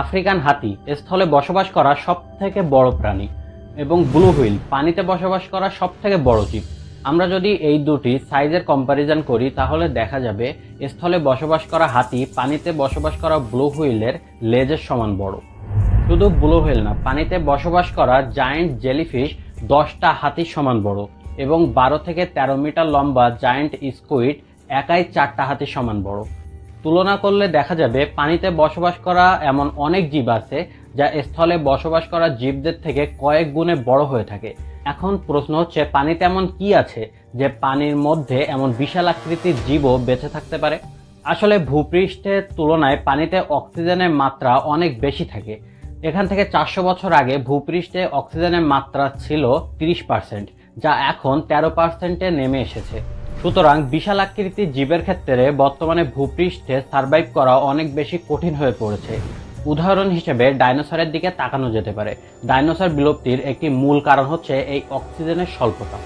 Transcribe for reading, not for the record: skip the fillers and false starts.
African হাতি স্থলে বসবাস করা সবথেকে বড় প্রাণী এবং ব্লু হুইল পানিতে বসবাস করা সবথেকে বড় জীব। আমরা যদি এই দুটি সাইজের কম্প্যারিজন করি তাহলে দেখা যাবে স্থলে বসবাস করা হাতি পানিতে বসবাস করা ব্লু হুইলের লেজের সমান বড়। শুধু ব্লু হুইল না, পানিতে বসবাস করা জায়ান্ট জেলিফিশ 10টা হাতির সমান বড় এবং 12 থেকে 13 মিটার লম্বা জায়ান্ট স্কুইড একাই 4টা হাতির সমান বড়। তুলনা করলে দেখা যাবে পানিতে বসবাস করা এমন অনেক জীব আছে যা স্থলে বসবাস করা জীবদের থেকে কয়েক গুণে বড় হয়ে থাকে। এখন প্রশ্ন হচ্ছে, পানিতে এমন কি আছে যে পানির মধ্যে এমন বিশাল আকৃতির জীবও বেঁচে থাকতে পারে? আসলে ভূপৃষ্ঠের তুলনায় পানিতে অক্সিজেনের মাত্রা অনেক বেশি থাকে। এখান থেকে 400 বছর আগে ভূপৃষ্ঠে অক্সিজেনের মাত্রা ছিল 30%, যা এখন 13%-এ নেমে এসেছে। সুতরাং বিশাল আকৃতির জীবের ক্ষেত্রে বর্তমানে ভূপৃষ্ঠে সার্ভাইভ করা অনেক বেশি কঠিন হয়ে পড়েছে। উদাহরণ হিসেবে ডাইনোসরের দিকে তাকানো যেতে পারে। ডাইনোসর বিলুপ্তির একটি মূল কারণ হচ্ছে এই অক্সিজেনের স্বল্পতা।